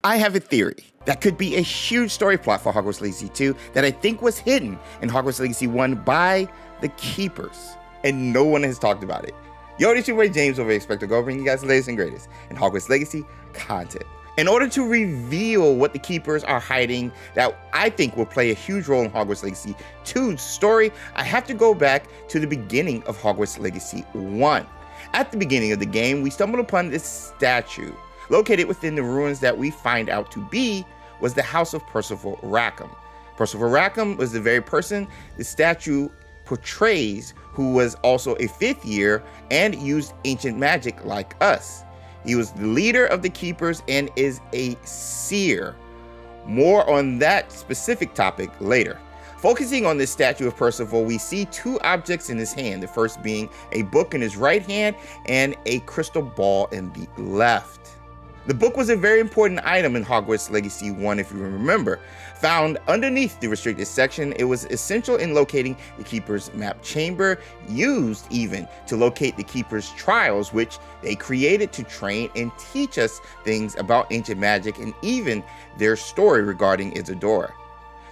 I have a theory that could be a huge story plot for Hogwarts Legacy 2 that I think was hidden in Hogwarts Legacy 1 by the Keepers, and no one has talked about it. Yo, this your boy James over XpectoGO, bringing you guys the latest and greatest in Hogwarts Legacy content. In order to reveal what the Keepers are hiding that I think will play a huge role in Hogwarts Legacy 2's story, I have to go back to the beginning of Hogwarts Legacy 1. At the beginning of the game, we stumbled upon this statue located within the ruins that we find out to be was the house of Percival Rackham. Percival Rackham was the very person the statue portrays, who was also a 5th year and used ancient magic like us. He was the leader of the Keepers and is a seer. More on that specific topic later. Focusing on this statue of Percival, we see 2 objects in his hand, the first being a book in his right hand and a crystal ball in the left. The book was a very important item in Hogwarts Legacy 1 if you remember. Found underneath the restricted section, it was essential in locating the Keeper's map chamber, used even to locate the Keeper's trials, which they created to train and teach us things about ancient magic and even their story regarding Isidora.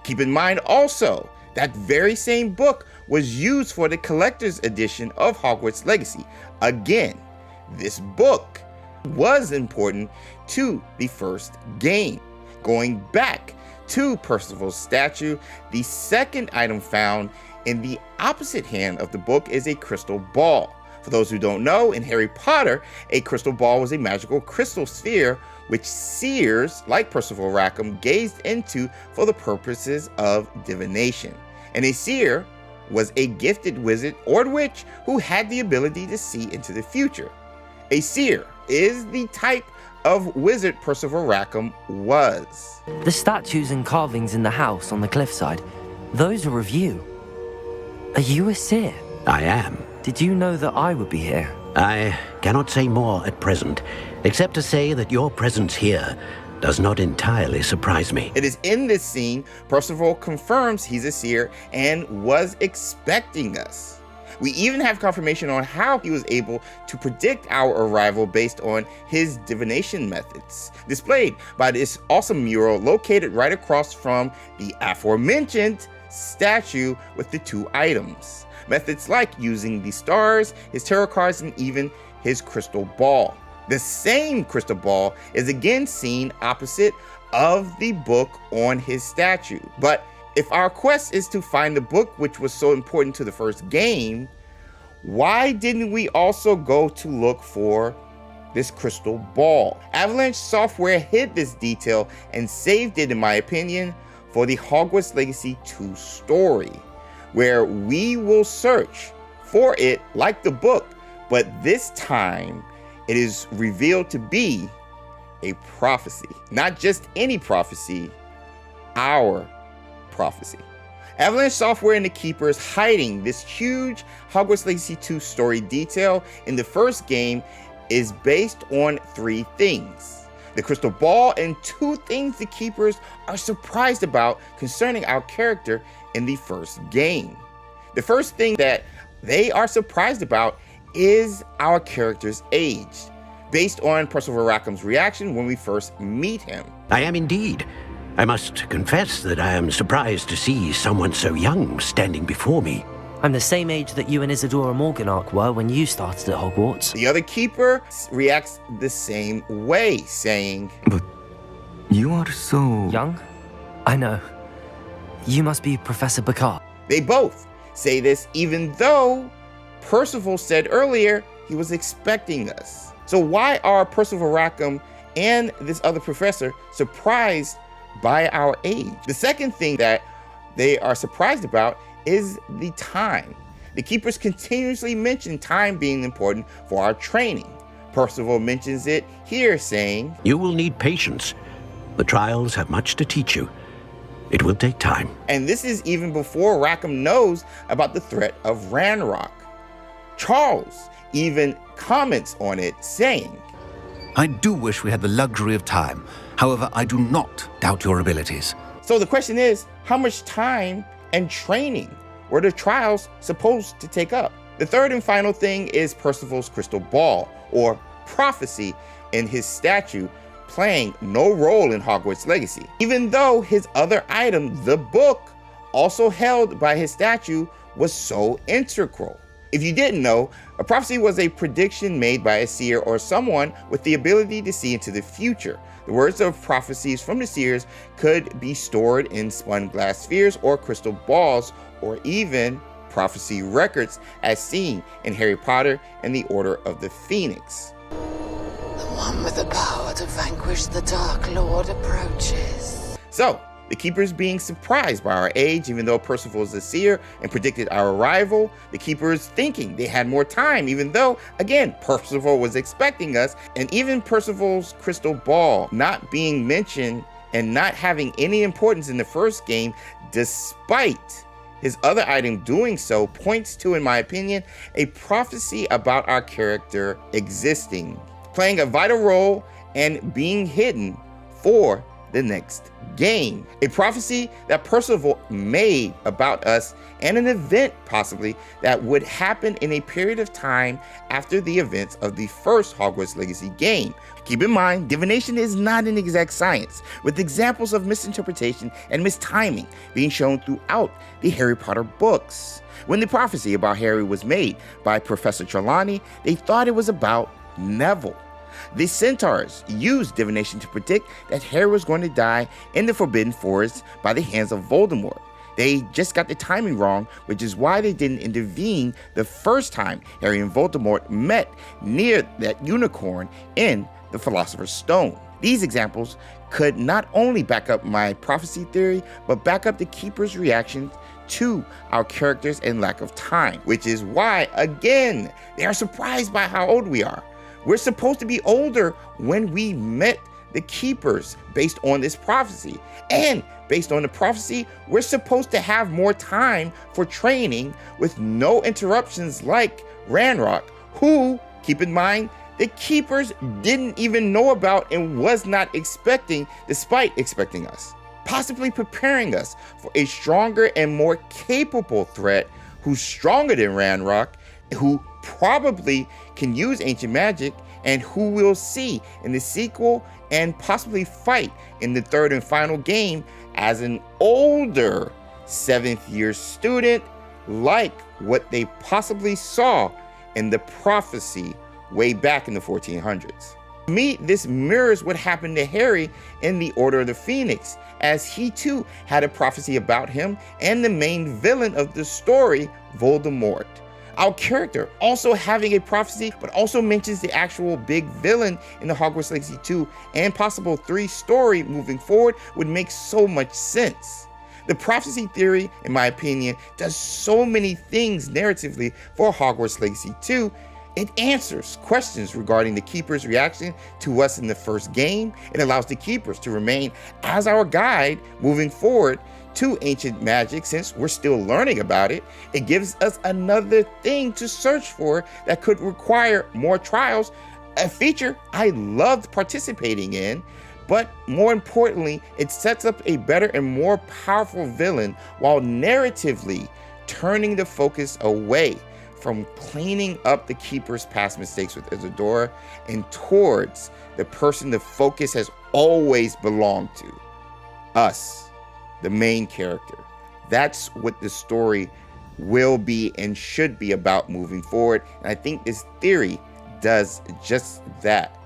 Keep in mind also, that very same book was used for the collector's edition of Hogwarts Legacy. Again, this book was important to the first game. Going back to Percival's statue, the second item found in the opposite hand of the book is a crystal ball. For those who don't know, in Harry Potter, a crystal ball was a magical crystal sphere which seers like Percival Rackham gazed into for the purposes of divination. And a seer was a gifted wizard or witch who had the ability to see into the future. A seer is the type of wizard Percival Rackham was. The statues and carvings in the house on the cliffside, those are of you. Are you a seer? I am. Did you know that I would be here? I cannot say more at present, except to say that your presence here does not entirely surprise me. It is in this scene, Percival confirms he's a seer and was expecting us. We even have confirmation on how he was able to predict our arrival based on his divination methods, displayed by this awesome mural located right across from the aforementioned statue with the 2 items. Methods like using the stars, his tarot cards, and even his crystal ball. The same crystal ball is again seen opposite of the book on his statue. But if our quest is to find the book which was so important to the first game, why didn't we also go to look for this crystal ball? Avalanche Software hid this detail and saved it, in my opinion, for the Hogwarts Legacy 2 story, where we will search for it like the book, but this time it is revealed to be a prophecy. Not just any prophecy, our prophecy. Avalanche Software and the Keepers hiding this huge Hogwarts Legacy 2 story detail in the first game is based on 3 things. The crystal ball and 2 things the Keepers are surprised about concerning our character in the first game. The first thing that they are surprised about is our character's age, based on Percival Rackham's reaction when we first meet him. I am indeed. I must confess that I am surprised to see someone so young standing before me. I'm the same age that you and Isidora Morganach were when you started at Hogwarts. The other Keeper reacts the same way, saying, "But you are so... young? I know. You must be Professor Picard." They both say this even though Percival said earlier he was expecting us. So why are Percival Rackham and this other professor surprised by our age? The second thing that they are surprised about is the time. The Keepers continuously mention time being important for our training. Percival mentions it here, saying, "You will need patience. The trials have much to teach you. It will take time." And this is even before Rackham knows about the threat of Ranrock. Charles even comments on it, saying, I do wish we had the luxury of time. However, I do not doubt your abilities. So the question is, how much time and training were the trials supposed to take up? The third and final thing is Percival's crystal ball, or prophecy, in his statue, playing no role in Hogwarts Legacy, even though his other item, the book, also held by his statue, was so integral. If you didn't know, a prophecy was a prediction made by a seer or someone with the ability to see into the future. The words of prophecies from the seers could be stored in spun glass spheres or crystal balls, or even prophecy records as seen in Harry Potter and the Order of the Phoenix. The one with the power to vanquish the Dark Lord approaches. So, the Keepers being surprised by our age, even though Percival is a seer and predicted our arrival, the Keepers thinking they had more time, even though, again, Percival was expecting us, and even Percival's crystal ball not being mentioned and not having any importance in the first game, despite his other item doing so, points to, in my opinion, a prophecy about our character existing, playing a vital role and being hidden for the next game. A prophecy that Percival made about us and an event possibly that would happen in a period of time after the events of the first Hogwarts Legacy game. Keep in mind, divination is not an exact science, with examples of misinterpretation and mistiming being shown throughout the Harry Potter books. When the prophecy about Harry was made by Professor Trelawney, they thought it was about Neville. The Centaurs used divination to predict that Harry was going to die in the Forbidden Forest by the hands of Voldemort. They just got the timing wrong, which is why they didn't intervene the first time Harry and Voldemort met near that unicorn in the Philosopher's Stone. These examples could not only back up my prophecy theory, but back up the Keeper's reaction to our characters and lack of time, which is why, again, they are surprised by how old we are. We're supposed to be older when we met the Keepers based on this prophecy. And based on the prophecy, we're supposed to have more time for training with no interruptions like Ranrock, who, keep in mind, the Keepers didn't even know about and was not expecting, despite expecting us. Possibly preparing us for a stronger and more capable threat who's stronger than Ranrock, who probably can use ancient magic, and who we'll see in the sequel and possibly fight in the third and final game as an older 7th year student, like what they possibly saw in the prophecy way back in the 1400s. To me, this mirrors what happened to Harry in the Order of the Phoenix, as he too had a prophecy about him and the main villain of the story, Voldemort. Our character also having a prophecy, but also mentions the actual big villain in the Hogwarts Legacy 2 and possible 3 story moving forward would make so much sense. The prophecy theory, in my opinion, does so many things narratively for Hogwarts Legacy 2. It answers questions regarding the Keeper's reaction to us in the first game. It allows the Keepers to remain as our guide moving forward to ancient magic, since we're still learning about it. It gives us another thing to search for that could require more trials, a feature I loved participating in, but more importantly, it sets up a better and more powerful villain while narratively turning the focus away from cleaning up the Keeper's past mistakes with Isadora and towards the person the focus has always belonged to, us, the main character. That's what the story will be and should be about moving forward. And I think this theory does just that.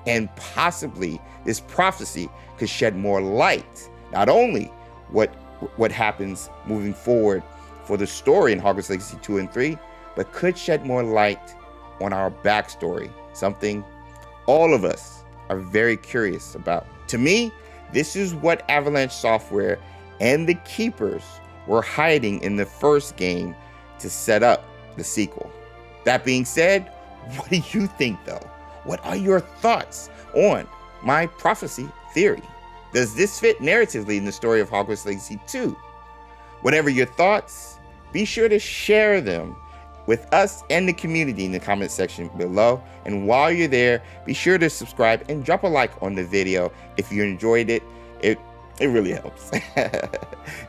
And possibly this prophecy could shed more light, not only what happens moving forward for the story in Hogwarts Legacy 2 and 3, but could shed more light on our backstory, something all of us are very curious about. To me, this is what Avalanche Software and the Keepers were hiding in the first game to set up the sequel. That being said, what do you think though? What are your thoughts on my prophecy theory? Does this fit narratively in the story of Hogwarts Legacy 2? Whatever your thoughts, be sure to share them with us and the community in the comment section below. And while you're there, be sure to subscribe and drop a like on the video if you enjoyed it. It really helps.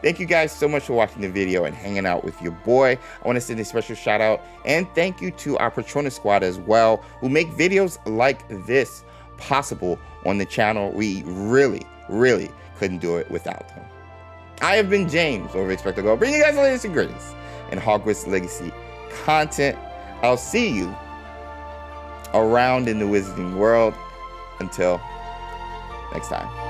Thank you guys so much for watching the video and hanging out with your boy. I want to send a special shout out and thank you to our Patronus squad as well, who make videos like this possible on the channel. We really couldn't do it without them. I have been James over XpectoGO, bringing you guys the latest and greatest in Hogwarts Legacy content. I'll see you around in the wizarding world. Until next time.